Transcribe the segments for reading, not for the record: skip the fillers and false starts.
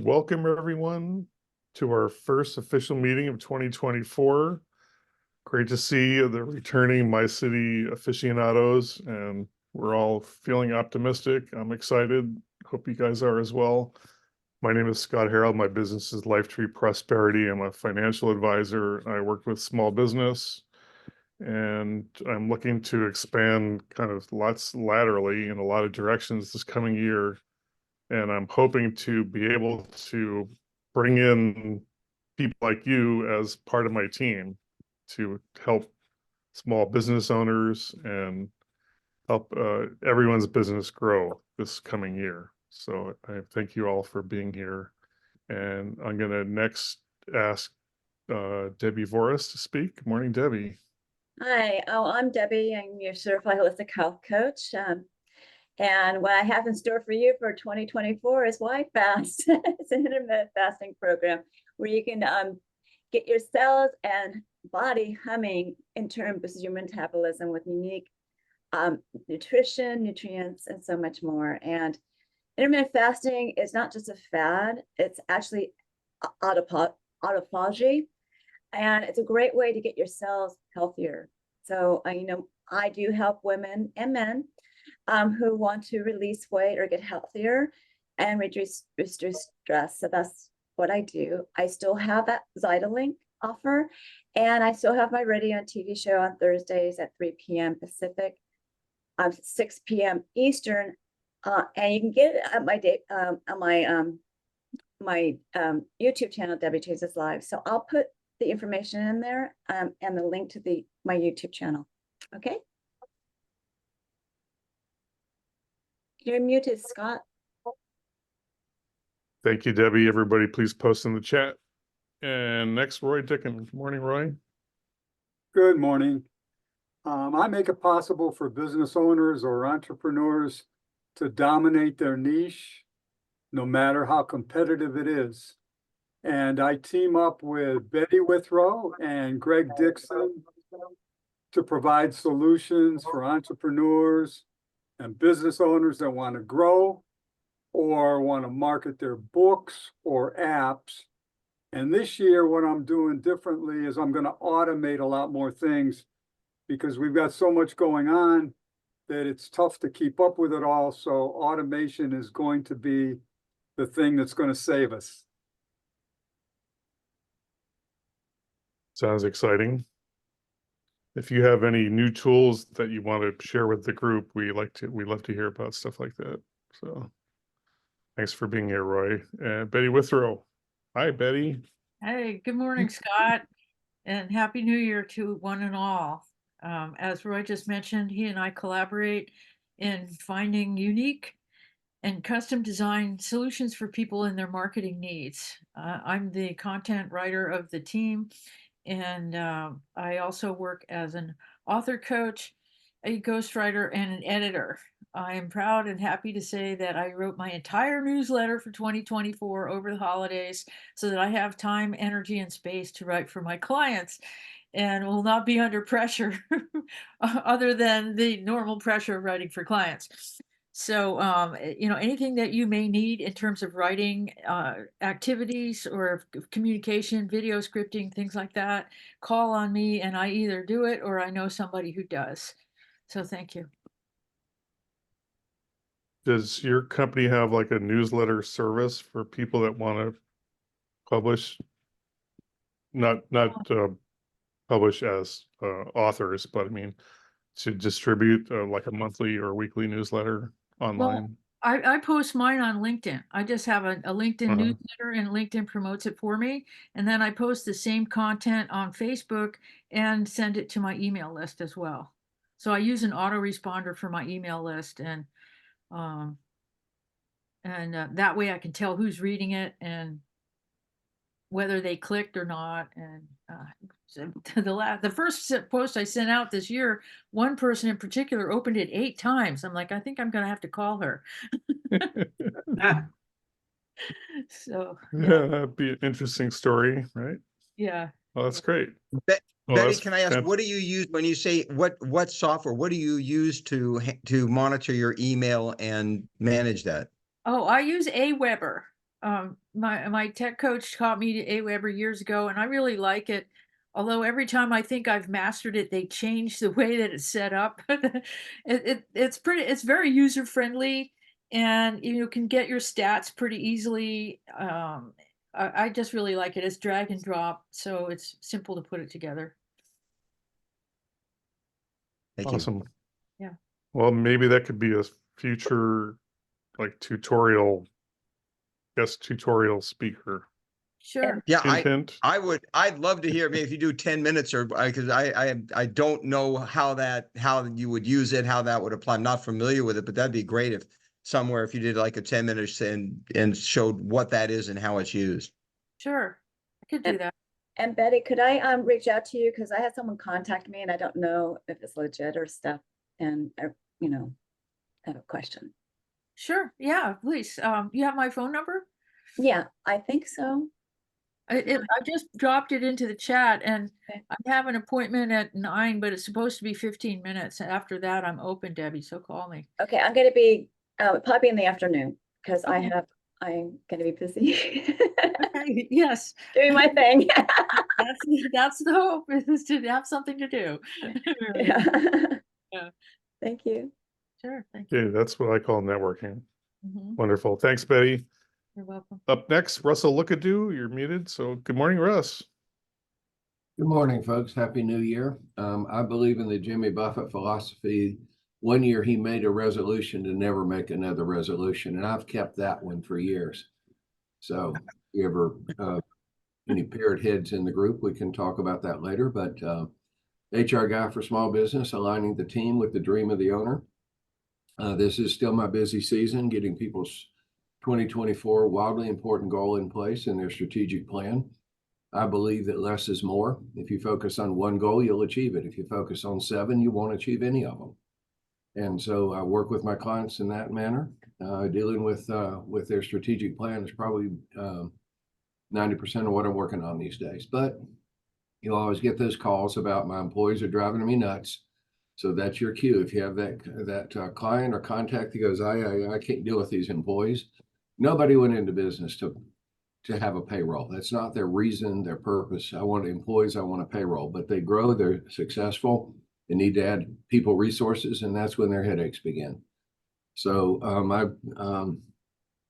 Welcome everyone to our first official meeting of 2024. Great to see the returning MyCity aficionados, and we're all feeling optimistic. I'm excited. Hope you guys are as well. My name is Scott Harold. My business is Lifetree Prosperity. I'm a financial advisor. I work with small business, and I'm looking to expand kind of lots laterally in a lot of directions this coming year. And I'm hoping to be able to bring in people like you as part of my team to help small business owners and help everyone's business grow this coming year. So I thank you all for being here. And I'm going to next ask Debbie Voris to speak. Good morning, Debbie. Hi, I'm Debbie. I'm your certified holistic health coach. And what I have in store for you for 2024 is Why Fast. It's an intermittent fasting program where you can get your cells and body humming in terms of your metabolism with unique nutrition, nutrients, and so much more. And intermittent fasting is not just a fad, it's actually autophagy. And it's a great way to get your cells healthier. So, I do help women and men who want to release weight or get healthier and reduce stress. So that's what I do. I still have that Zytalink offer, and I still have my radio and TV show on Thursdays at 3 p.m. Pacific, 6 p.m. Eastern, and you can get it at my YouTube channel, Debbie Chases Live. So I'll put the information in there and the link to my YouTube channel. Okay. You're muted, Scott. Thank you, Debbie. Everybody, please post in the chat. And next, Roy Dickin. Good morning, Roy. Good morning. I make it possible for business owners or entrepreneurs to dominate their niche, no matter how competitive it is. And I team up with Betty Withrow and Greg Dixon to provide solutions for entrepreneurs and business owners that want to grow or want to market their books or apps. And this year, what I'm doing differently is I'm going to automate a lot more things because we've got so much going on that it's tough to keep up with it all. So automation is going to be the thing that's going to save us. Sounds exciting. If you have any new tools that you want to share with the group, we love to hear about stuff like that. So thanks for being here, Roy. And Betty Withrow. Hi, Betty. Hey, good morning, Scott, and Happy New Year to one and all. As Roy just mentioned, he and I collaborate in finding unique and custom design solutions for people in their marketing needs. I'm the content writer of the team, and I also work as an author coach, a ghostwriter, and an editor. I am proud and happy to say that I wrote my entire newsletter for 2024 over the holidays so that I have time, energy, and space to write for my clients and will not be under pressure other than the normal pressure of writing for clients. So, anything that you may need in terms of writing activities or communication, video scripting, things like that, call on me and I either do it or I know somebody who does. So thank you. Does your company have like a newsletter service for people that want to publish? Not publish as authors, but I mean to distribute like a monthly or weekly newsletter online? Well, I post mine on LinkedIn. I just have a LinkedIn newsletter and LinkedIn promotes it for me. And then I post the same content on Facebook and send it to my email list as well. So I use an autoresponder for my email list, and that way I can tell who's reading it and whether they clicked or not. And the first post I sent out this year, one person in particular opened it 8 times. I'm like, I think I'm going to have to call her. So yeah, that'd be an interesting story, right? Yeah. Well, that's great. Betty, can I ask, what do you use when you say what software? What do you use to monitor your email and manage that? Oh, I use Aweber. My tech coach taught me Aweber years ago, and I really like it. Although every time I think I've mastered it, they change the way that it's set up. It's very user friendly, and you can get your stats pretty easily. I just really like it. It's drag and drop, so it's simple to put it together. Thank you. Awesome. Yeah. Well, maybe that could be a future like guest tutorial speaker. Sure. Yeah, Hint, hint. I'd love to hear, maybe if you do 10 minutes or, because I don't know how you would use it, how that would apply. I'm not familiar with it, but that'd be great if somewhere, if you did like a 10 minutes and showed what that is and how it's used. Sure. I could do that. And Betty, could I reach out to you? Because I had someone contact me and I don't know if it's legit or stuff. And I, you know, have a question. Sure. Yeah, please. You have my phone number? Yeah, I think so. I just dropped it into the chat, and Okay. I have an appointment at 9, but it's supposed to be 15 minutes. After that, I'm open, Debbie, so call me. Okay, I'm gonna be probably in the afternoon because Okay. I'm gonna be busy Okay, yes. doing my thing. That's the hope, is to have something to do. Yeah. Yeah. Thank you. Sure, thank you. Okay, that's what I call networking. Mhm, Wonderful. Thanks, Betty. You're welcome. Up next, Russell Lookadoo. You're muted. So good morning, Russ. Good morning, folks. Happy New Year. I believe in the Jimmy Buffett philosophy. One year he made a resolution to never make another resolution, and I've kept that one for years. So if you ever any parrot heads in the group, we can talk about that later. But HR guy for small business, aligning the team with the dream of the owner. This is still my busy season, getting people's 2024 wildly important goal in place in their strategic plan. I believe that less is more. If you focus on one goal, you'll achieve it. If you focus on 7, you won't achieve any of them. And so I work with my clients in that manner. Dealing with their strategic plan is probably 90% of what I'm working on these days. But you'll always get those calls about my employees are driving me nuts. So that's your cue. If you have that client or contact that goes, I can't deal with these employees. Nobody went into business to have a payroll. That's not their reason, their purpose. I want employees, I want a payroll, but they grow, they're successful, they need to add people resources, and that's when their headaches begin. So I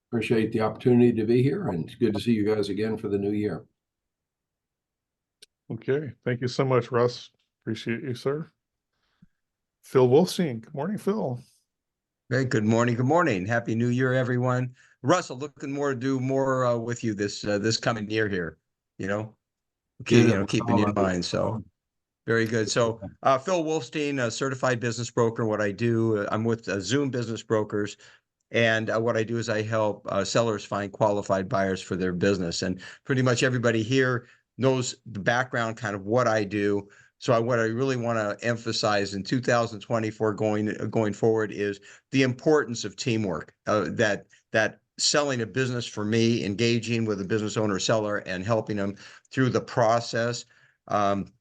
appreciate the opportunity to be here, and it's good to see you guys again for the new year. Okay. Thank you so much, Russ. Appreciate you, sir. Phil Wolfstein. Good morning, Phil. Hey, good morning. Good morning. Happy New Year, everyone. Russell, looking more to do more with you this coming year here. Keeping you in mind. So very good. So Phil Wolfstein, a certified business broker. What I do, I'm with Zoom Business Brokers. And what I do is I help sellers find qualified buyers for their business. And pretty much everybody here knows the background, kind of what I do. So what I really want to emphasize in 2024 going forward is the importance of teamwork. That selling a business for me, engaging with a business owner or seller and helping them through the process of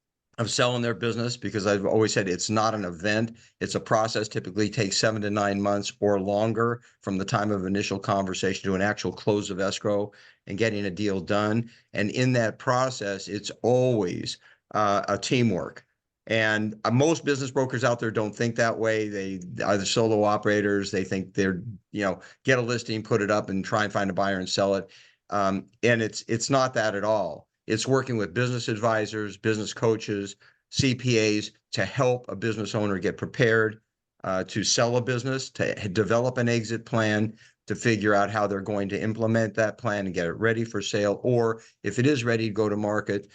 selling their business, because I've always said it's not an event. It's a process, typically takes 7 to 9 months or longer from the time of initial conversation to an actual close of escrow and getting a deal done. And in that process, it's always a teamwork. And most business brokers out there don't think that way. They are the solo operators. They think they're, get a listing, put it up and try and find a buyer and sell it. And it's not that at all. It's working with business advisors, business coaches, CPAs to help a business owner get prepared to sell a business, to develop an exit plan, to figure out how they're going to implement that plan and get it ready for sale. Or if it is ready to go to market,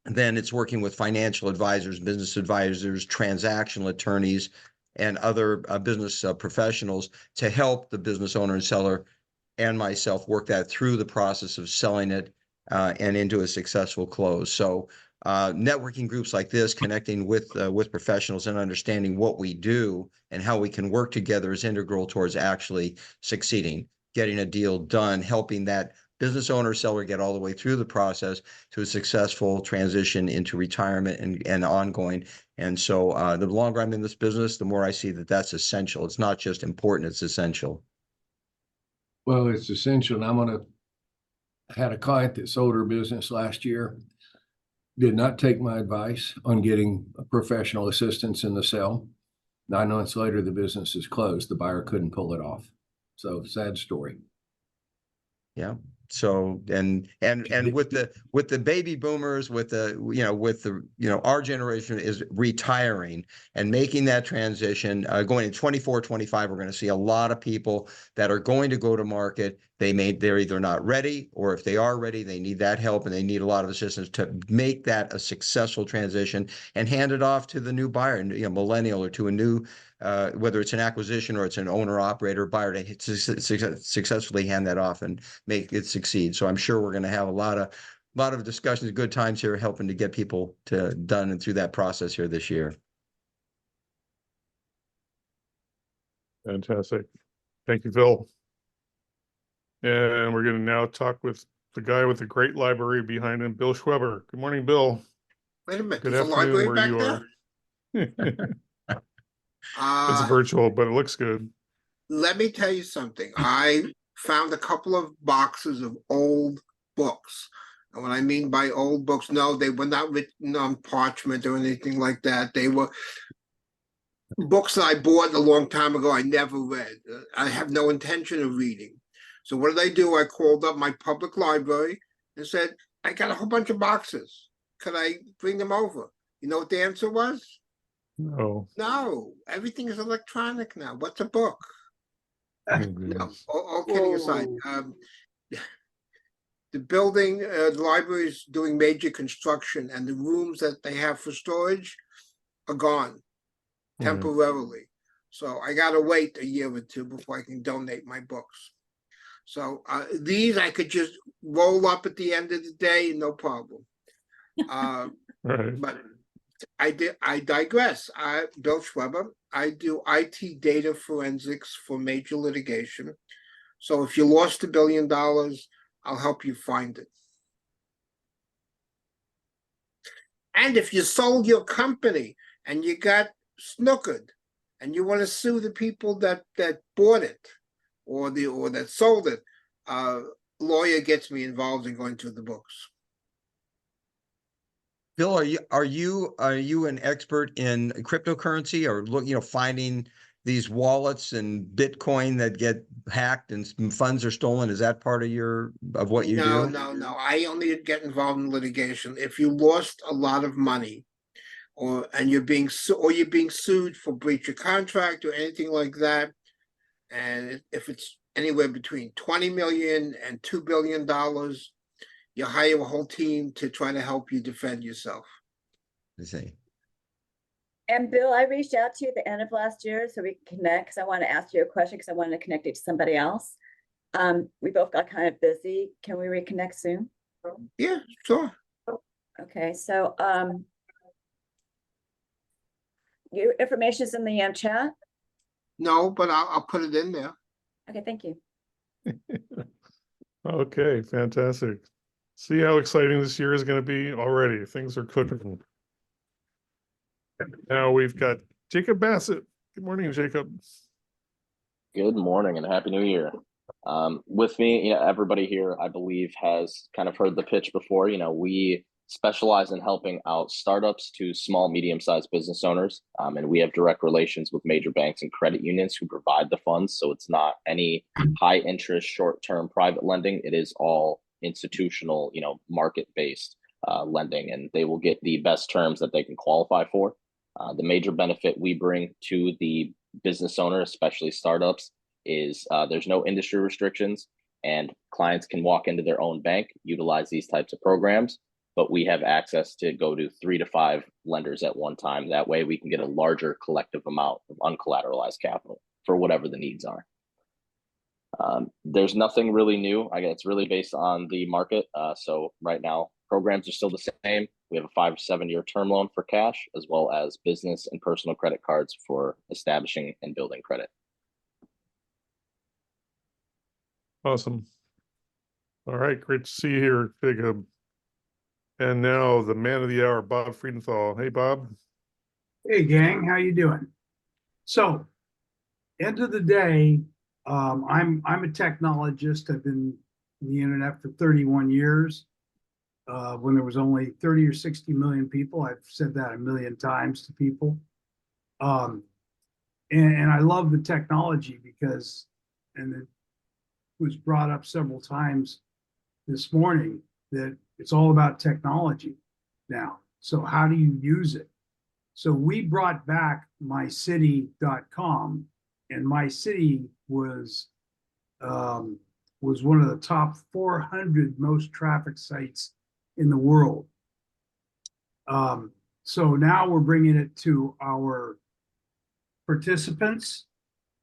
then it's working with financial advisors, business advisors, transactional attorneys, and other business professionals to help the business owner and seller and myself work that through the process of selling it and into a successful close. So networking groups like this, connecting with professionals and understanding what we do and how we can work together is integral towards actually succeeding, getting a deal done, helping that business owner seller get all the way through the process to a successful transition into retirement and ongoing. And so the longer I'm in this business, the more I see that that's essential. It's not just important, it's essential. Well, it's essential. And I had a client that sold her business last year, did not take my advice on getting professional assistance in the sale. 9 months later, the business is closed. The buyer couldn't pull it off. So sad story. Yeah. So, and with the baby boomers, with our generation is retiring and making that transition, going in 24, 25, we're going to see a lot of people that are going to go to market. They're either not ready, or if they are ready, they need that help and they need a lot of assistance to make that a successful transition and hand it off to the new buyer, millennial, or to a new, whether it's an acquisition or it's an owner operator buyer, to successfully hand that off and make it succeed. So I'm sure we're going to have a lot of discussions, good times here, helping to get people done and through that process here this year. Fantastic. Thank you, Phil. And we're going to now talk with the guy with the great library behind him, Bill Schweber. Good morning, Bill. Wait a minute, Good there's a afternoon, library where back you there? are. It's virtual, but it looks good. Let me tell you something. I found a couple of boxes of old books. And what I mean by old books, no, they were not written on parchment or anything like that. They were books that I bought a long time ago. I never read. I have no intention of reading. So what did I do? I called up my public library and said, I got a whole bunch of boxes. Could I bring them over? You know what the answer was? No. No, everything is electronic now. What's a book? Oh, No, goodness. all kidding aside, the building, the library is doing major construction, and the rooms that they have for storage are gone temporarily. So I gotta wait a year or two before I can donate my books. So these I could just roll up at the end of the day, no problem. Right. But I digress. Bill Schweber. I do IT data forensics for major litigation. So if you lost $1 billion, I'll help you find it. And if you sold your company and you got snookered and you want to sue the people that bought it or that sold it, lawyer gets me involved in going through the books. Bill, are you an expert in cryptocurrency, or finding these wallets and Bitcoin that get hacked and funds are stolen? Is that part of what you do? No. I only get involved in litigation. If you lost a lot of money, and you're being sued for breach of contract or anything like that, and if it's anywhere between 20 million and $2 billion, you hire a whole team to try to help you defend yourself. I see. And Bill, I reached out to you at the end of last year so we can connect, because I want to ask you a question, because I wanted to connect it to somebody else. We both got kind of busy. Can we reconnect soon? Yeah, sure. Okay, so your information is in the chat. No, but I'll put it in there. Okay, thank you. Okay, fantastic. See how exciting this year is going to be already. Things are cooking. Now we've got Jacob Bassett. Good morning, Jacob. Good morning and Happy New Year. With me, everybody here, I believe, has kind of heard the pitch before. We specialize in helping out startups to small, medium-sized business owners. And we have direct relations with major banks and credit unions who provide the funds. So it's not any high interest, short-term private lending. It is all institutional, market-based lending, and they will get the best terms that they can qualify for. The major benefit we bring to the business owner, especially startups, is there's no industry restrictions, and clients can walk into their own bank, utilize these types of programs, but we have access to go to 3 to 5 lenders at one time. That way we can get a larger collective amount of uncollateralized capital for whatever the needs are. There's nothing really new. It's really based on the market. So right now, programs are still the same. We have a 5 to 7 year term loan for cash, as well as business and personal credit cards for establishing and building credit. Awesome. All right, great to see you here, Jacob. And now the man of the hour, Bob Friedenthal. Hey, Bob. Hey, gang, how you doing? So, end of the day, I'm a technologist. I've been in the internet for 31 years. When there was only 30 or 60 million people, I've said that a million times to people. And I love the technology because, and it was brought up several times this morning, that it's all about technology now. So how do you use it? So we brought back MyCity.com, and MyCity was one of the top 400 most traffic sites in the world. So now we're bringing it to our participants,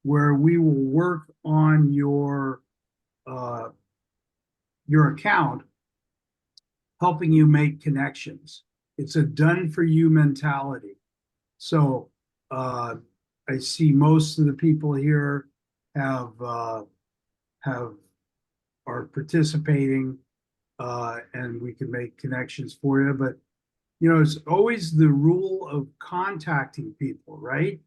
where we will work on your account, helping you make connections. It's a done for you mentality. So I see most of the people here are participating, and we can make connections for you. But you know, it's always the rule of contacting people, right?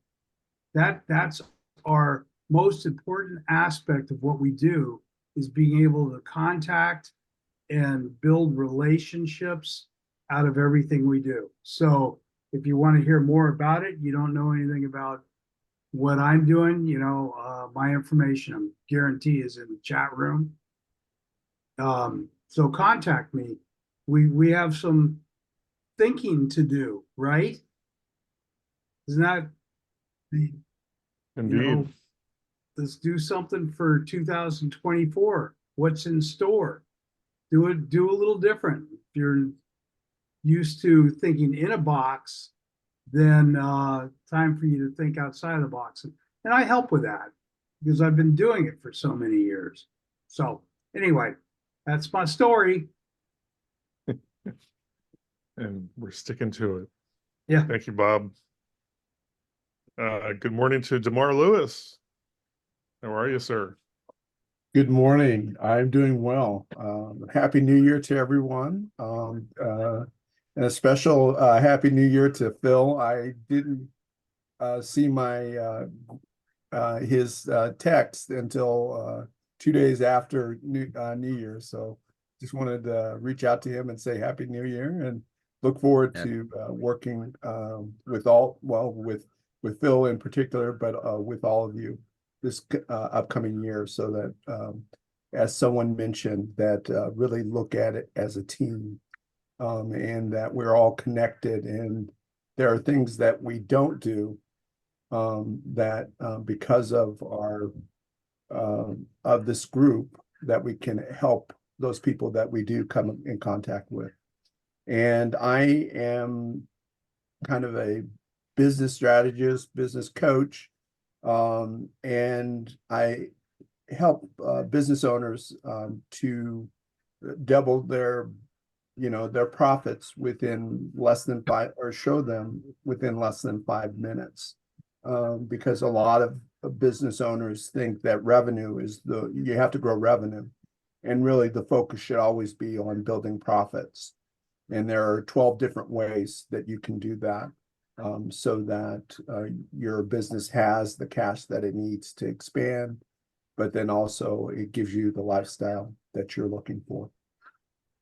That's our most important aspect of what we do, is being able to contact and build relationships out of everything we do. So if you want to hear more about it, you don't know anything about what I'm doing, you know, my information, I'm guarantee, is in the chat room. So contact me. We have some thinking to do, right? Isn't that the, Indeed. you know, let's do something for 2024. What's in store? Do a little different. If you're used to thinking in a box, then time for you to think outside the box. And I help with that because I've been doing it for so many years. So anyway, that's my story. And we're sticking to it. Yeah. Thank you, Bob. Good morning to DeMar Lewis. How are you, sir? Good morning. I'm doing well. Happy New Year to everyone. And a special Happy New Year to Phil. I didn't see his text until 2 days after New Year. So just wanted to reach out to him and say Happy New Year, and look forward to working with Phil in particular, but with all of you this upcoming year, so that as someone mentioned, that really look at it as a team, and that we're all connected, and there are things that we don't do that because of our of this group, that we can help those people that we do come in contact with. And I am kind of a business strategist, business coach, and I help business owners to double their profits within less than 5, or show them within less than 5 minutes, because a lot of business owners think that revenue is you have to grow revenue, and really the focus should always be on building profits. And there are 12 different ways that you can do that, so that your business has the cash that it needs to expand, but then also it gives you the lifestyle that you're looking for.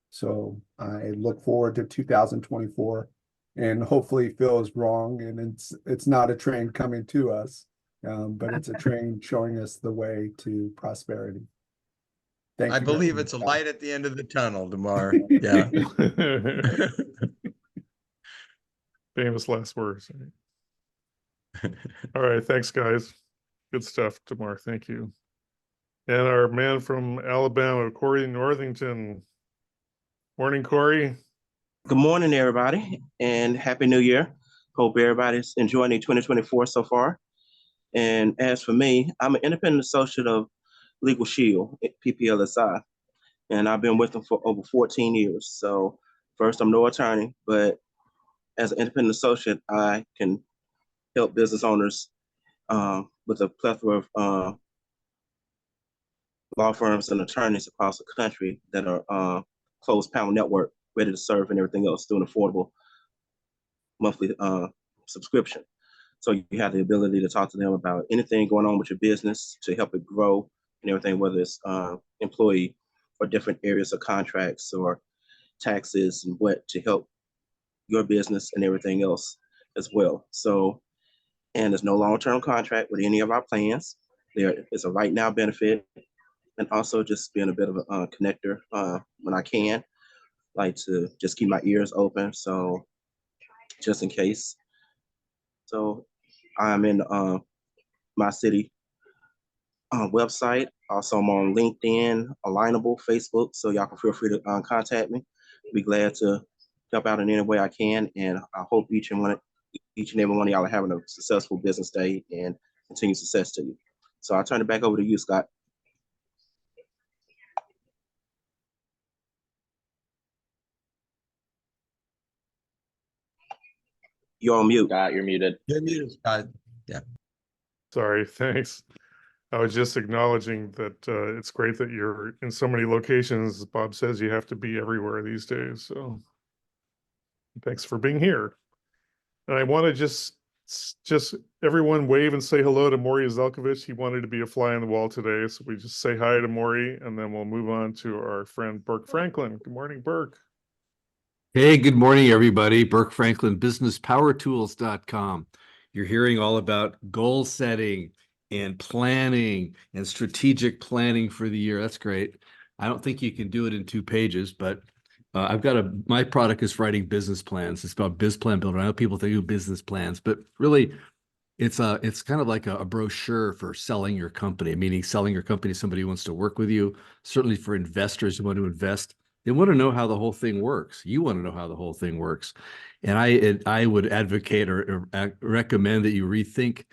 So I look forward to 2024, and hopefully Phil is wrong, and it's not a train coming to us, but it's a train showing us the way to prosperity. Thank you. I believe it's a light at the end of the tunnel, DeMar. Yeah. Famous last words. All right, thanks, guys. Good stuff, DeMar. Thank you. And our man from Alabama, Corey Northington. Morning, Corey. Good morning, everybody, and Happy New Year. Hope everybody's enjoying the 2024 so far. And as for me, I'm an independent associate of Legal Shield, PPLSI, and I've been with them for over 14 years. So first, I'm no attorney, but as an independent associate, I can help business owners with a plethora of law firms and attorneys across the country that are closed panel network, ready to serve, and everything else through an affordable monthly subscription. So you have the ability to talk to them about anything going on with your business to help it grow and everything, whether it's employee or different areas of contracts or taxes and what to help your business and everything else as well. So, and there's no long-term contract with any of our plans. There is a right now benefit, and also just being a bit of a connector when I can, like to just keep my ears open. So just in case. So I'm in MyCity website. Also, I'm on LinkedIn, Alignable, Facebook. So y'all can feel free to contact me. Be glad to help out in any way I can. And I hope each and every one of y'all are having a successful business day and continued success to you. So I'll turn it back over to you, Scott. You're on mute. Scott, you're muted. You're muted, Scott. Yeah. Sorry, thanks. I was just acknowledging that it's great that you're in so many locations. Bob says you have to be everywhere these days. So thanks for being here. And I want to just everyone wave and say hello to Maury Zelkovich. He wanted to be a fly on the wall today. So we just say hi to Maury, and then we'll move on to our friend Burke Franklin. Good morning, Burke. Hey, good morning, everybody. Burke Franklin, businesspowertools.com. You're hearing all about goal setting and planning and strategic planning for the year. That's great. I don't think you can do it in 2 pages, but my product is writing business plans. It's about Biz Plan Builder. I know people think of business plans, but really it's kind of like a brochure for selling your company, meaning selling your company to somebody who wants to work with you. Certainly for investors who want to invest. They want to know how the whole thing works. You want to know how the whole thing works. And I would advocate or recommend that you rethink,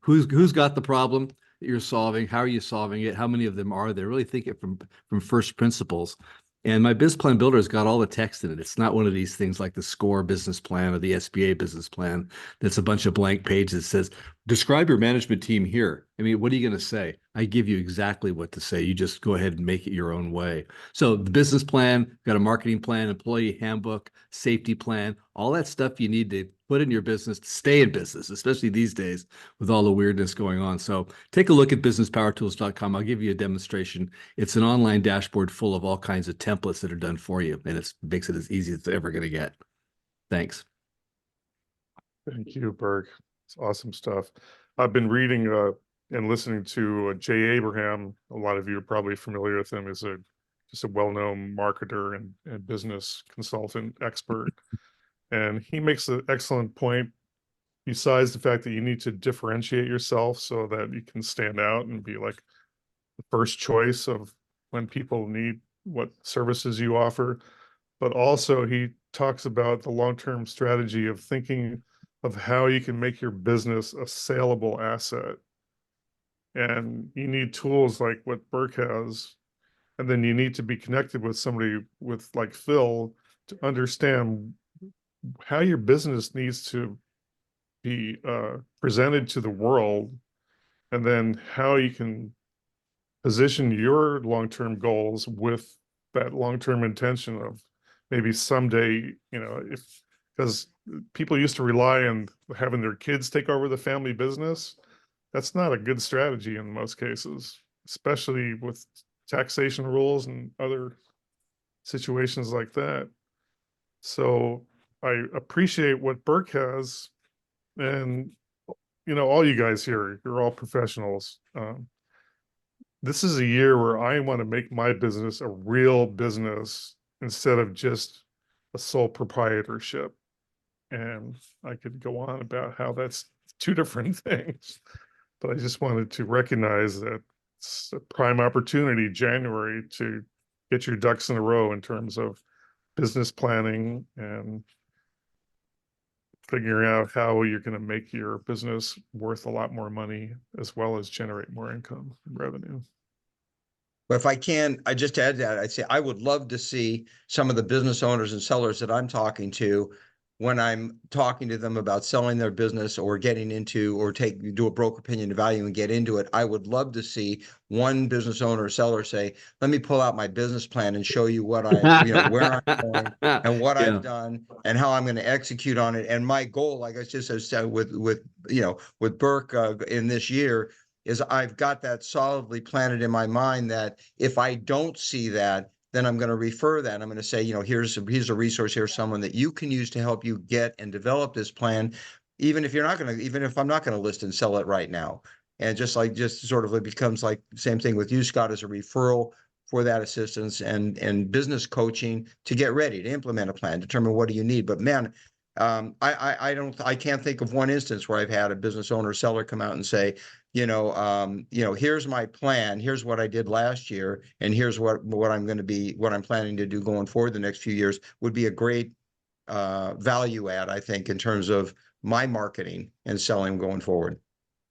who's got the problem that you're solving? How are you solving it? How many of them are there? Really think it from first principles. And my Biz Plan Builder has got all the text in it. It's not one of these things like the SCORE business plan or the SBA business plan that's a bunch of blank pages that says, describe your management team here. I mean, what are you going to say? I give you exactly what to say. You just go ahead and make it your own way. So the business plan, got a marketing plan, employee handbook, safety plan, all that stuff you need to put in your business to stay in business, especially these days with all the weirdness going on. So take a look at businesspowertools.com. I'll give you a demonstration. It's an online dashboard full of all kinds of templates that are done for you, and it makes it as easy as it's ever going to get. Thanks. Thank you, Burke. It's awesome stuff. I've been reading and listening to Jay Abraham. A lot of you are probably familiar with him as just a well-known marketer and business consultant expert. And he makes an excellent point, besides the fact that you need to differentiate yourself so that you can stand out and be like the first choice of when people need what services you offer. But also he talks about the long-term strategy of thinking of how you can make your business a saleable asset. And you need tools like what Burke has. And then you need to be connected with somebody with like Phil to understand how your business needs to be presented to the world, and then how you can position your long-term goals with that long-term intention of maybe someday, because people used to rely on having their kids take over the family business. That's not a good strategy in most cases, especially with taxation rules and other situations like that. So I appreciate what Burke has, and all you guys here, you're all professionals. This is a year where I want to make my business a real business instead of just a sole proprietorship. And I could go on about how that's 2 different things, but I just wanted to recognize that it's a prime opportunity, January, to get your ducks in a row in terms of business planning and figuring out how you're going to make your business worth a lot more money, as well as generate more income and revenue. But if I can, I just add that I'd say I would love to see some of the business owners and sellers that I'm talking to, when I'm talking to them about selling their business or getting into or do a broker opinion value and get into it. I would love to see one business owner or seller say, let me pull out my business plan and show you what where I'm going and what I've done and how I'm going to execute on it. And my goal, like I just said with Burke in this year, is I've got that solidly planted in my mind that if I don't see that, then I'm going to refer that. I'm going to say, you know, here's a resource, here's someone that you can use to help you get and develop this plan, even if I'm not going to list and sell it right now. And just sort of it becomes like same thing with you, Scott, as a referral for that assistance and business coaching to get ready to implement a plan, determine what do you need. But man, I can't think of one instance where I've had a business owner seller come out and say, here's my plan, here's what I did last year, and here's what I'm planning to do going forward the next few years would be a great value add, I think, in terms of my marketing and selling going forward.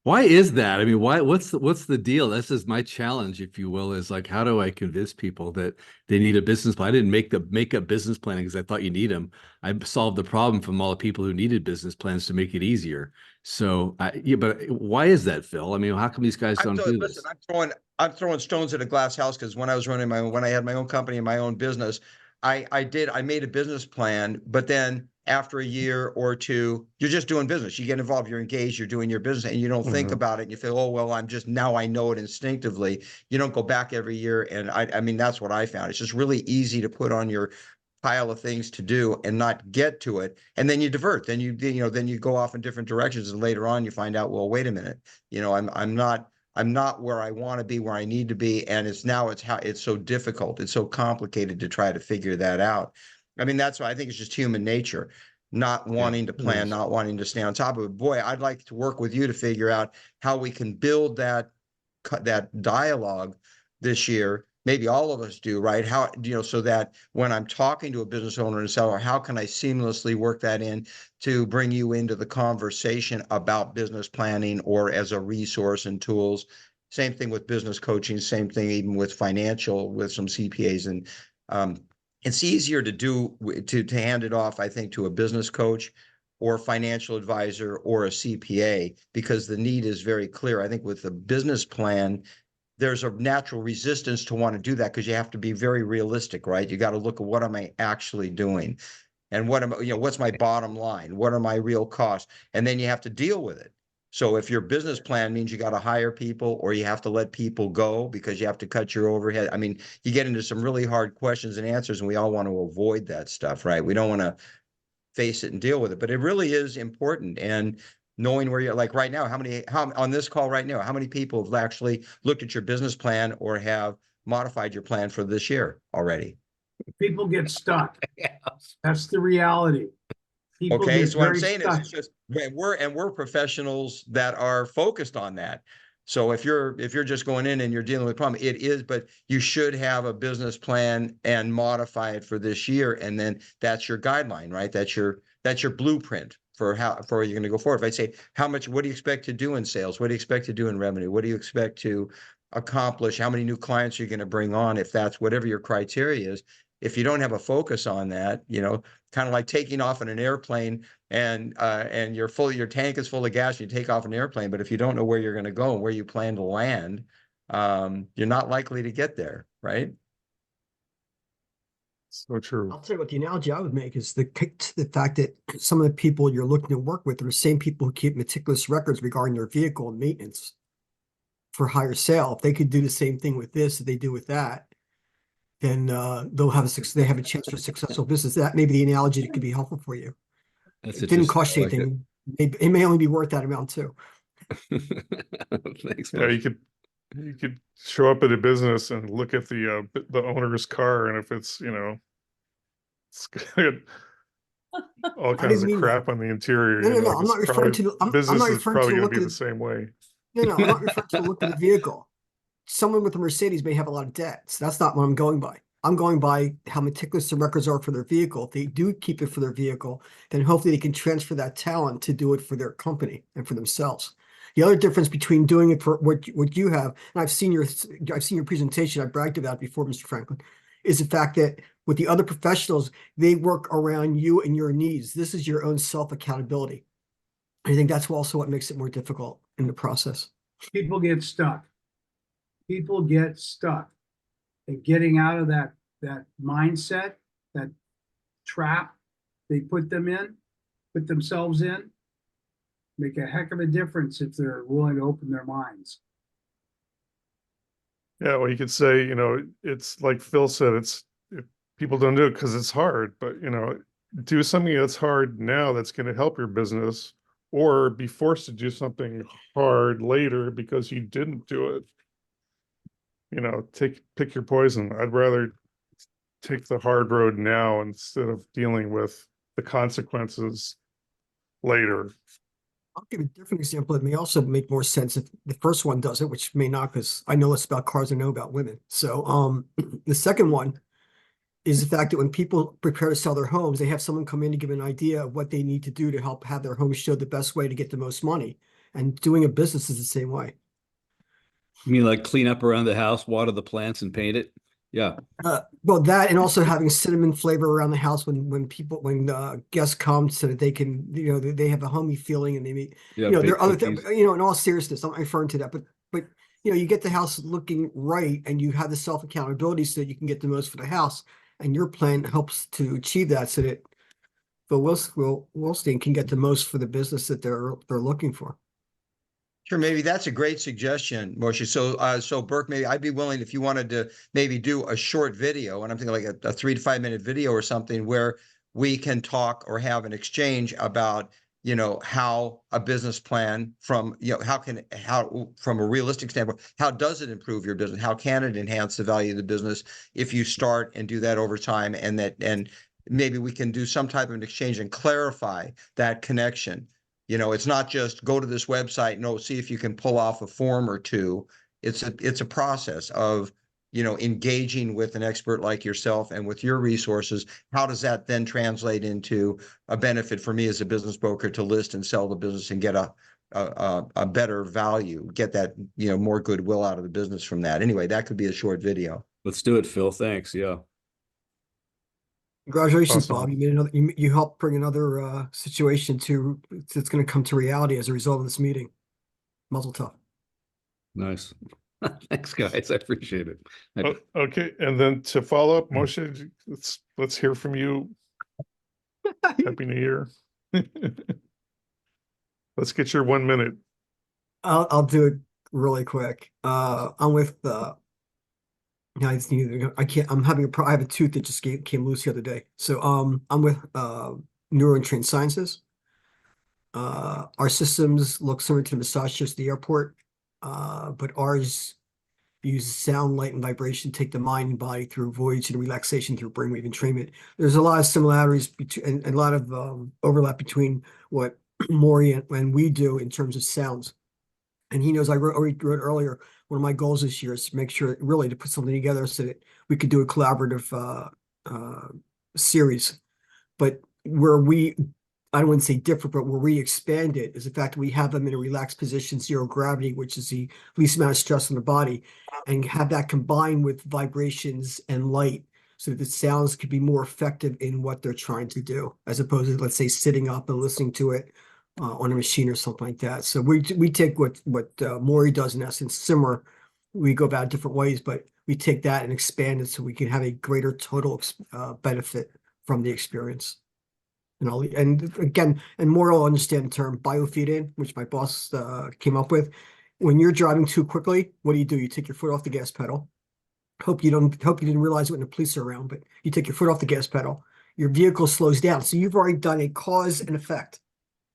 Why is that? I mean, what's the deal? This is my challenge, if you will, is like, how do I convince people that they need a business plan? I didn't make up business planning because I thought you need them. I solved the problem from all the people who needed business plans to make it easier. So but why is that, Phil? I mean, how come these guys don't do this? I'm throwing stones at a glass house because when I was when I had my own company and my own business, I made a business plan, but then after a year or two, you're just doing business. You get involved, you're engaged, you're doing your business, and you don't think about it. And you feel, oh, well, now I know it instinctively. You don't go back every year. And I mean, that's what I found. It's just really easy to put on your pile of things to do and not get to it. And then you divert, then you go off in different directions. And later on you find out, well, wait a minute, I'm not where I want to be, where I need to be. And it's so difficult. It's so complicated to try to figure that out. I mean, that's why I think it's just human nature, not wanting to plan, not wanting to stay on top of it. Boy, I'd like to work with you to figure out how we can build that dialogue this year. Maybe all of us do, right? How, so that when I'm talking to a business owner and seller, how can I seamlessly work that in to bring you into the conversation about business planning or as a resource and tools? Same thing with business coaching, same thing even with financial, with some CPAs. And it's easier to hand it off, I think, to a business coach or financial advisor or a CPA because the need is very clear. I think with the business plan, there's a natural resistance to want to do that because you have to be very realistic, right? You got to look at what am I actually doing and what's my bottom line? What are my real costs? And then you have to deal with it. So if your business plan means you got to hire people or you have to let people go because you have to cut your overhead, I mean, you get into some really hard questions and answers, and we all want to avoid that stuff, right? We don't want to face it and deal with it, but it really is important. And knowing where you're like right now, how on this call right now, how many people have actually looked at your business plan or have modified your plan for this year already? People get stuck. That's the reality. People Okay, get so what I'm very saying stuck. is it's just we're professionals that are focused on that. So if you're just going in and you're dealing with a problem, it is, but you should have a business plan and modify it for this year. And then that's your guideline, right? That's your blueprint for you're going to go forward. If I say, what do you expect to do in sales? What do you expect to do in revenue? What do you expect to accomplish? How many new clients are you going to bring on? If that's whatever your criteria is, if you don't have a focus on that, kind of like taking off in an airplane and your tank is full of gas, you take off an airplane, but if you don't know where you're going to go and where you plan to land, you're not likely to get there, right? So true. I'll tell you what the analogy I would make is the fact that some of the people you're looking to work with are the same people who keep meticulous records regarding their vehicle and maintenance for higher sale. If they could do the same thing with this that they do with that, then they have a chance for successful business. That may be the analogy that could be helpful for you. That's It didn't cost you like anything. It may only be worth that amount too. Thanks. Yeah, you could show up at a business and look at the owner's car, and if it's it's got all kinds of crap on the interior, No. I'm not referring to. I'm not referring probably to going look to be at the same way. No, I'm not referring to the look of the vehicle. Someone with a Mercedes may have a lot of debt. So that's not what I'm going by. I'm going by how meticulous the records are for their vehicle. If they do keep it for their vehicle, then hopefully they can transfer that talent to do it for their company and for themselves. The other difference between doing it for what you have, and I've seen your presentation, I bragged about it before, Mr. Franklin, is the fact that with the other professionals, they work around you and your needs. This is your own self-accountability. I think that's also what makes it more difficult in the process. People get stuck. People get stuck. And getting out of that mindset, that trap they put themselves in, make a heck of a difference if they're willing to open their minds. Yeah, well, you could say, it's like Phil said, people don't do it because it's hard, but do something that's hard now that's going to help your business, or be forced to do something hard later because you didn't do it. Pick your poison. I'd rather take the hard road now instead of dealing with the consequences later. I'll give a different example. It may also make more sense if the first one does it, which may not, because I know less about cars than I know about women. So the second one is the fact that when people prepare to sell their homes, they have someone come in to give an idea of what they need to do to help have their home show the best way to get the most money. And doing a business is the same way. You mean like clean up around the house, water the plants and paint it? Yeah. Well, that and also having cinnamon flavor around the house when guests come, so that they can, they have a homey feeling, and they meet, Yeah. there bake are other things, cookies. in all seriousness, I'm not referring to that, but you get the house looking right, and you have the self accountability so that you can get the most for the house, and your plan helps to achieve that, so that Phil Wilstein can get the most for the business that they're looking for. Sure, maybe that's a great suggestion, Moshe. So Burke, maybe I'd be willing, if you wanted to maybe do a short video, and I'm thinking like a 3 to 5 minute video or something, where we can talk or have an exchange about, how a business plan from, how from a realistic standpoint, how does it improve your business? How can it enhance the value of the business if you start and do that over time, and maybe we can do some type of an exchange and clarify that connection. It's not just go to this website, see if you can pull off a form or two. It's a process of, engaging with an expert like yourself and with your resources. How does that then translate into a benefit for me as a business broker to list and sell the business and get a better value, get that, more goodwill out of the business from that. Anyway, that could be a short video. Let's do it, Phil. Thanks. Yeah. Congratulations, Awesome. Bob. You made another. You helped bring another situation that's going to come to reality as a result of this meeting. Mazel tov. Nice. Thanks, guys. I appreciate it. Okay, and then to follow up, Moshe, let's hear from you. Happy New Year. Let's get your 1 minute. I'll do it really quick. I'm with I can't. I have a tooth that just came loose the other day. So I'm with Neuro and Trained Sciences. Our systems look similar to the massage chairs at the airport, but ours uses sound, light, and vibration to take the mind and body through voyage and relaxation through brainwave entrainment. There's a lot of similarities between and a lot of overlap between what Maury and we do in terms of sounds. And he knows I wrote earlier, one of my goals this year is to make sure really to put something together so that we could do a collaborative series. But where I don't want to say different, but where we expand it is the fact that we have them in a relaxed position, zero gravity, which is the least amount of stress on the body, and have that combined with vibrations and light so that the sounds could be more effective in what they're trying to do, as opposed to, let's say, sitting up and listening to it on a machine or something like that. So we take what Maury does in essence, similar. We go about it different ways, but we take that and expand it so we can have a greater total benefit from the experience. And again, more will understand the term biofeed-in, which my boss came up with. When you're driving too quickly, what do? You take your foot off the gas pedal. Hope you didn't realize it when the police are around, but you take your foot off the gas pedal. Your vehicle slows down. So you've already done a cause and effect.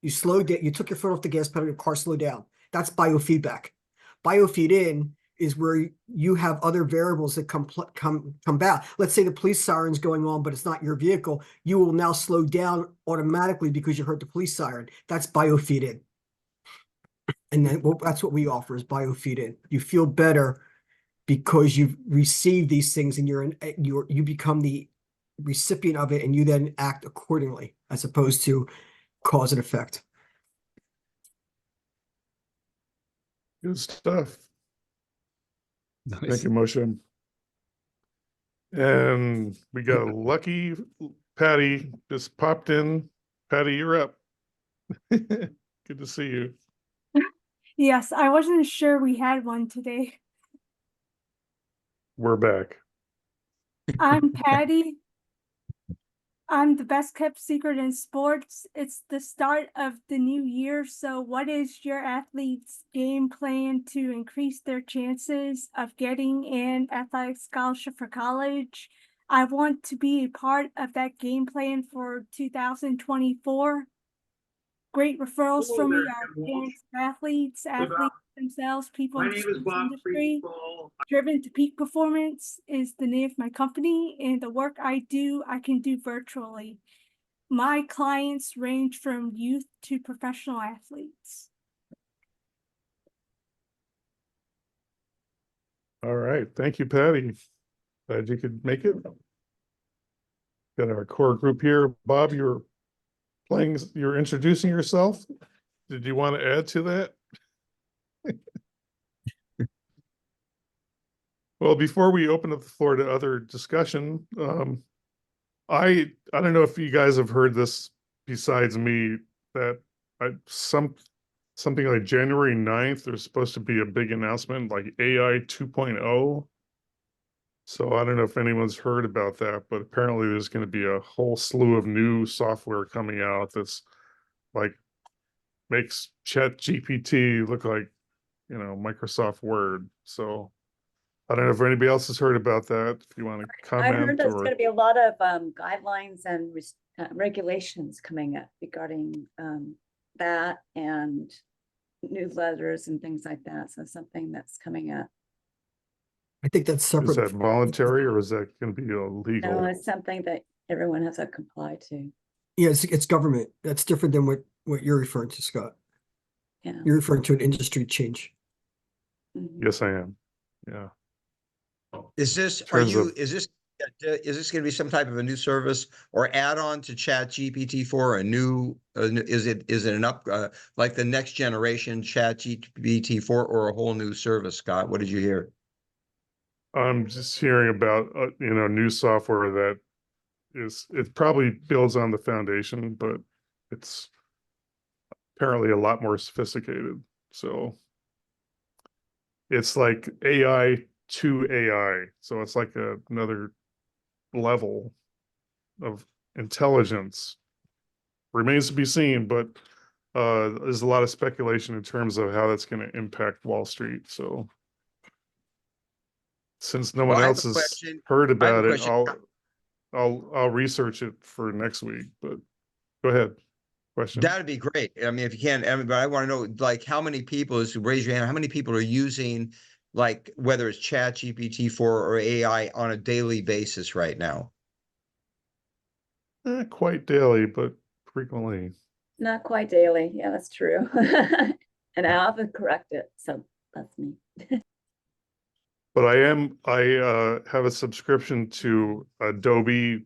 You slowed down, you took your foot off the gas pedal, your car slowed down. That's biofeedback. Biofeed-in is where you have other variables that come back. Let's say the police siren's going on, but it's not your vehicle. You will now slow down automatically because you heard the police siren. That's biofeed-in. And then that's what we offer is biofeed-in. You feel better because you've received these things and you become the recipient of it, and you then act accordingly as opposed to cause and effect. Good stuff. Nice. Thank you, Moshe. And we got a lucky Patty just popped in. Patty, you're up. Good to see you. Yes, I wasn't sure we had one today. We're back. I'm Patty. I'm the best kept secret in sports. It's the start of the new year. So, what is your athlete's game plan to increase their chances of getting an athletic scholarship for college? I want to be a part of that game plan for 2024. Great referrals Hello from me there, are Jim Walsh. parents of athletes, Live out. athletes themselves, people My in the name is sports Bob industry. Friedel. Driven to Peak Performance is the name of my company, and the work I do, I can do virtually. My clients range from youth to professional athletes. All right. Thank you, Patty. Glad you could make it. Got our core group here. Bob, you're introducing yourself. Did you want to add to that? Well, before we open up the floor to other discussion, I don't know if you guys have heard this besides me, that something like January 9th, there's supposed to be a big announcement like AI 2.0. So I don't know if anyone's heard about that, but apparently there's going to be a whole slew of new software coming out that's like makes Chat GPT look like, Microsoft Word. So I don't know if anybody else has heard about that. If you want to I heard comment there's or going to be a lot of guidelines and regulations coming up regarding that and newsletters and things like that. So something that's coming up. I think that's separate. is that voluntary or is that going to be No, illegal? it's something that everyone has to comply to. Yeah, it's government. That's different than what you're referring to, Scott. Yeah. You're referring to an industry change. Mhm. Yes, I am. Yeah. Is this Terms of- is this going to be some type of a new service or add-on to Chat GPT-4? Is it an up like the next generation Chat GPT-4 or a whole new service? Scott, what did you hear? I'm just hearing about new software that it probably builds on the foundation, but it's apparently a lot more sophisticated. So it's like AI to AI. So it's like another level of intelligence. Remains to be seen, but there's a lot of speculation in terms of how that's going to impact Wall Street. So since no one Well, I have else a has question. heard I have a about it, question. I'll research it for next week. But go ahead. Question. That'd be great. I mean, if you can, but I want to know, like, how many people, raise your hand, how many people are using, like, whether it's Chat GPT-4 or AI on a daily basis right now? Not quite daily, but frequently. Not quite daily. Yeah, that's true. And I often correct it. So that's me. But I have a subscription to Adobe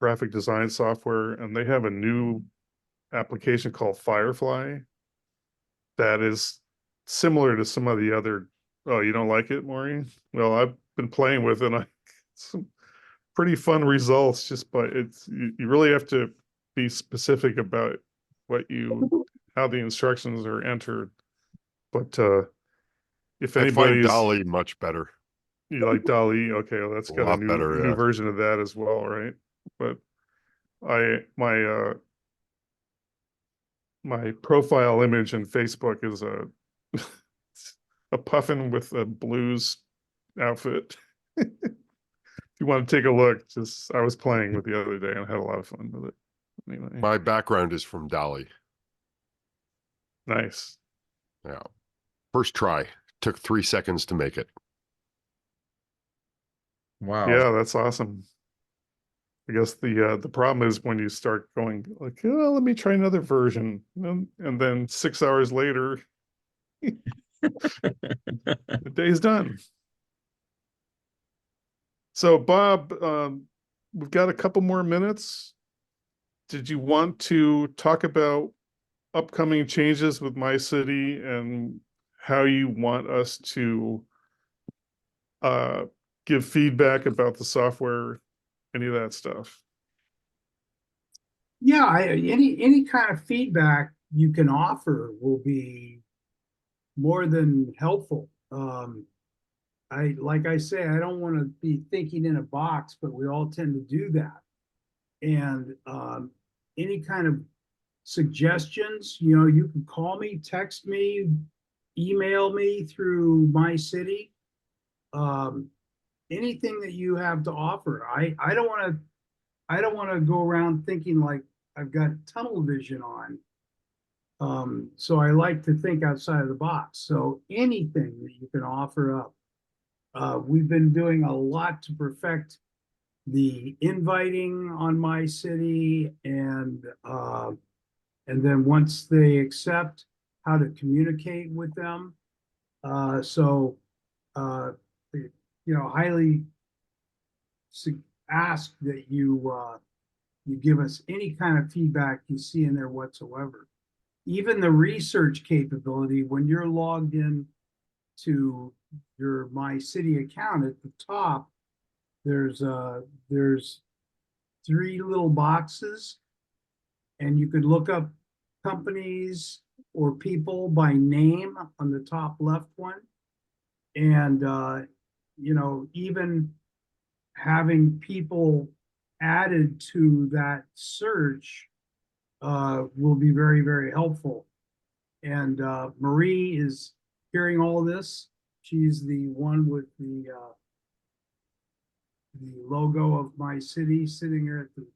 graphic design software, and they have a new application called Firefly that is similar to some of the other. Oh, you don't like it, Maureen? Well, I've been playing with it. And some pretty fun results. Just by you really have to be specific about how the instructions are entered. But if I find anybody's Dolly much better. you like Dali, okay, well, that's A got a lot new better, new yeah. version of that as well, right? But my profile image in Facebook is a puffin with a blues outfit. If you want to take a look, I was playing with the other day and I had a lot of fun with it. Anyway, My background is from Dolly. nice. Yeah. First try. Took 3 seconds to make it. Wow. Yeah, that's awesome. I guess the problem is when you start going like, oh, let me try another version, and then 6 hours later, the day's done. So, Bob, we've got a couple more minutes. Did you want to talk about upcoming changes with MyCity and how you want us to give feedback about the software, any of that stuff? Yeah, any kind of feedback you can offer will be more than helpful. Like I say, I don't want to be thinking in a box, but we all tend to do that. And any kind of suggestions, you know, you can call me, text me, email me through MyCity. Anything that you have to offer. I don't want to go around thinking like I've got tunnel vision on. So I like to think outside of the box. So anything that you can offer up. We've been doing a lot to perfect the inviting on MyCity, and then once they accept, how to communicate with them. You know, highly ask that you give us any kind of feedback you see in there whatsoever. Even the research capability, when you're logged in to your MyCity account at the top, there's 3 little boxes, and you could look up companies or people by name on the top left one. And you know, even having people added to that search will be very, very helpful. And Marie is hearing all this. She's the one with the logo of MyCity sitting here at the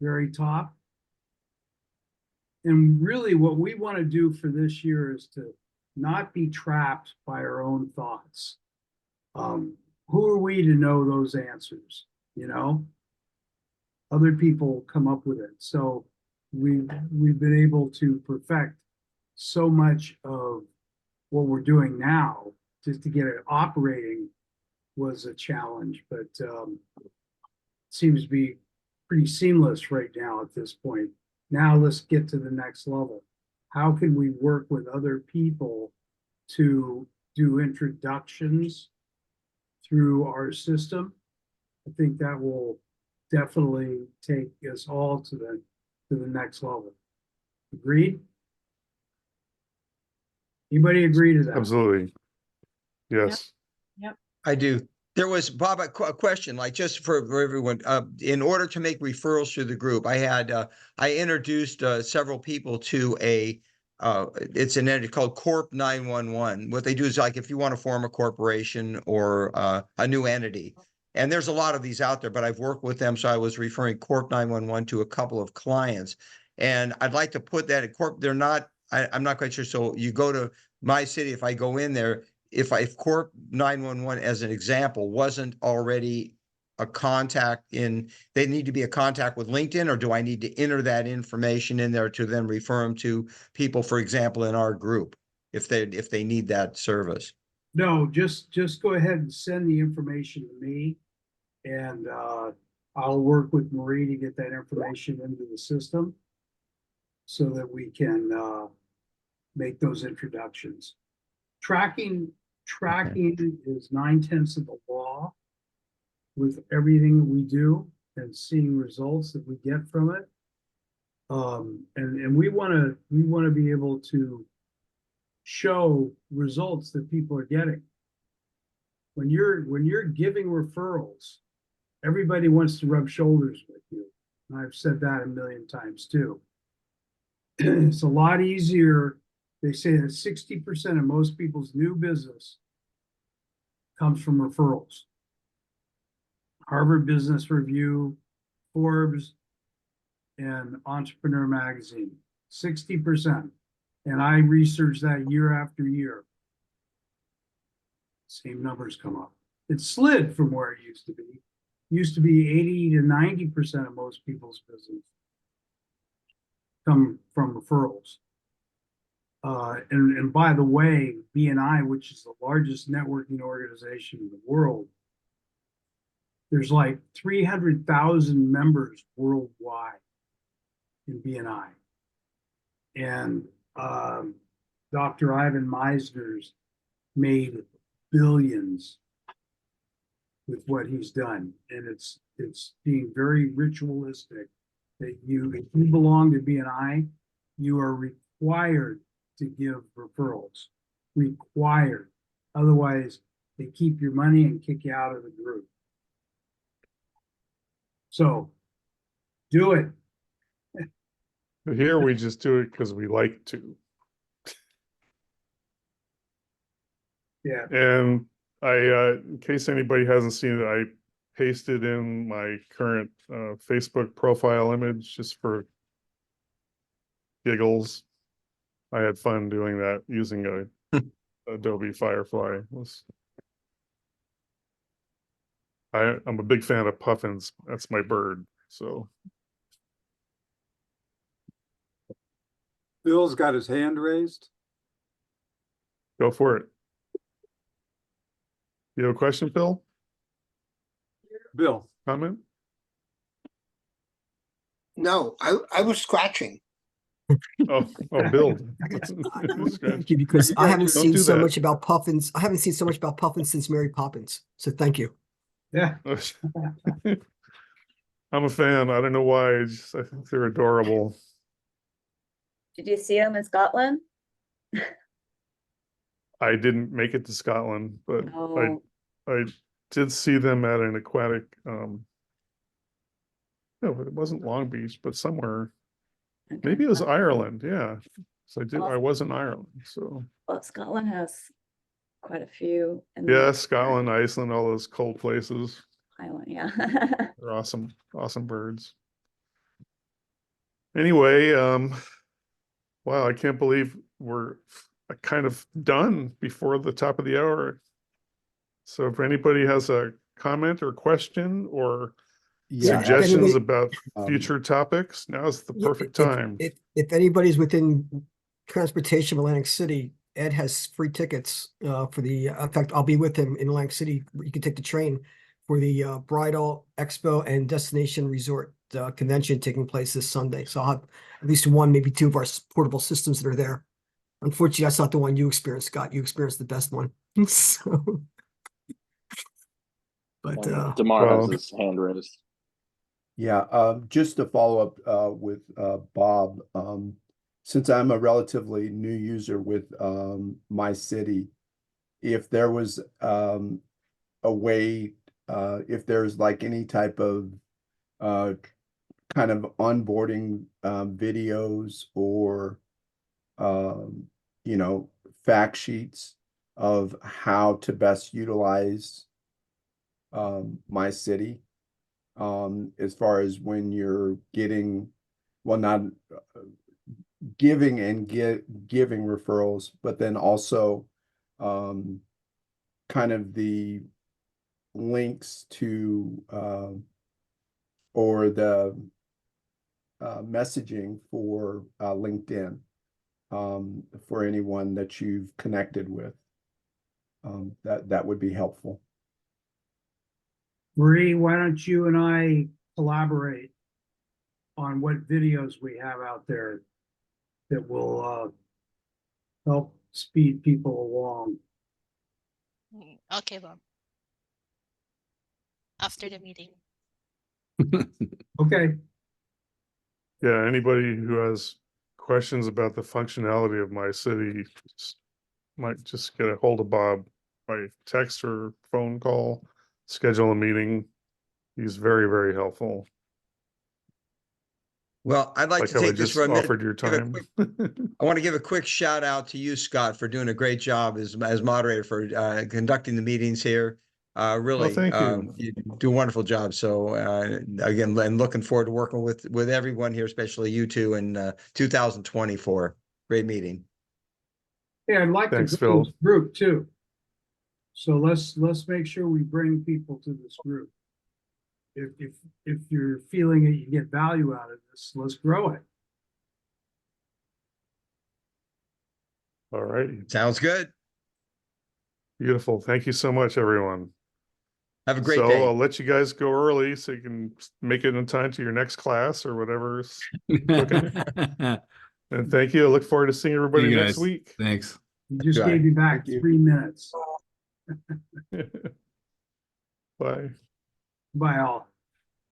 very top. And really what we want to do for this year is to not be trapped by our own thoughts. Who are we to know those answers? You know, other people come up with it. So we've been able to perfect so much of what we're doing now. Just to get it operating was a challenge, but seems to be pretty seamless right now at this point. Now let's get to the next level. How can we work with other people to do introductions through our system? I think that will definitely take us all to the next level. Agreed? Anybody agree to that? Absolutely. Yes. Yep. I do. There was, Bob, a question, like just for everyone, in order to make referrals through the group, I introduced several people to it's an entity called Corp 911. What they do is, like, if you want to form a corporation or a new entity, and there's a lot of these out there, but I've worked with them. So I was referring Corp 911 to a couple of clients, and I'd like to put that in Corp. They're not, I'm not quite sure. So you go to MyCity, if I go in there, if Corp 911 as an example wasn't already a contact they need to be a contact with LinkedIn, or do I need to enter that information in there to then refer them to people, for example, in our group, if they need that service? No, just go ahead and send the information to me, and I'll work with Marie to get that information into the system so that we can make those introductions. Tracking is 9/10 of the law with everything that we do and seeing results that we get from it. And we want to be able to show results that people are getting. When you're giving referrals, everybody wants to rub shoulders with you. And I've said that a million times too. It's a lot easier. They say that 60% of most people's new business comes from referrals. Harvard Business Review, Forbes, and Entrepreneur Magazine, 60%. And I research that year after year. Same numbers come up. It slid from where it used to be. It used to be 80 to 90% of most people's business come from referrals. And by the way, BNI, which is the largest networking organization in the world, there's like 300,000 members worldwide in BNI. And Dr. Ivan Meisner's made billions with what he's done. And it's being very ritualistic that if you belong to BNI, you are required to give referrals. Required. Otherwise, they keep your money and kick you out of the group. So Do it. But here we just do it because we like to. Yeah. And in case anybody hasn't seen it, I pasted in my current Facebook profile image just for giggles. I had fun doing that using a Adobe Firefly. I'm a big fan of puffins. That's my bird. So Bill's got his hand raised. go for it. You have a question, Phil? Bill, Comment? No, I was scratching. Oh, Bill. Thank you, because I haven't Don't seen do so that. much about puffins. I haven't seen so much about puffins since Mary Poppins. So thank you. Yeah. I'm a fan. I don't know why. I think they're adorable. Did you see them in Scotland? I didn't make it to Scotland, but Oh, I did see them at an aquatic. No, it wasn't Long Beach, but somewhere. okay. Maybe it was Ireland. Yeah. So I Awesome. was in Ireland. So Well, Scotland has quite a few. In yeah, the Scotland, Iceland, all those cold places. Island, yeah. They're awesome, awesome birds. Anyway, wow, I can't believe we're kind of done before the top of the hour. So if anybody has a comment or question or Yeah, suggestions anybody- about Um, future topics, now's the Yeah, perfect time. If anybody's within transportation of Atlantic City, Ed has free tickets for the, in fact, I'll be with him in Atlantic City. You can take the train for the Bridal Expo and Destination Resort convention taking place this Sunday. So I'll have at least one, maybe two of our portable systems that are there. Unfortunately, that's not the one you experienced, Scott. You experienced the best one. So, but DeMar has well- his hand raised. Yeah, just to follow up with Bob, since I'm a relatively new user with MyCity, if there was a way, if there's like any type of kind of onboarding videos or fact sheets of how to best utilize MyCity. As far as when you're getting, well, not giving and giving referrals, but then also kind of the links to or the messaging for LinkedIn for anyone that you've connected with. That would be helpful. Marie, why don't you and I collaborate on what videos we have out there that will help speed people along? Okay, Bob. After the meeting. Okay. Yeah, anybody who has questions about the functionality of MyCity might just get a hold of Bob by text or phone call, schedule a meeting. He's very, very helpful. Well, I'd like Like to how I take this just for a minute. offered your give a time. quick- I want to give a quick shout out to you, Scott, for doing a great job as moderator for conducting the meetings here. Really, thank you. you do a wonderful job. So again, and looking forward to working with everyone here, especially you two in 2024. Great meeting. Yeah, I'd like Thanks, to grow this Phil. group too. So let's make sure we bring people to this group. If you're feeling that you get value out of this, let's grow it. All right. Sounds good. Beautiful. Thank you so much, everyone. Have a great So day. I'll let you guys go early so you can make it in time to your next class or whatever's cooking. And thank you. I look forward to seeing everybody you next guys. week. Thanks. You just Right. gave me back Thank you. 3 minutes. Bye. Bye all.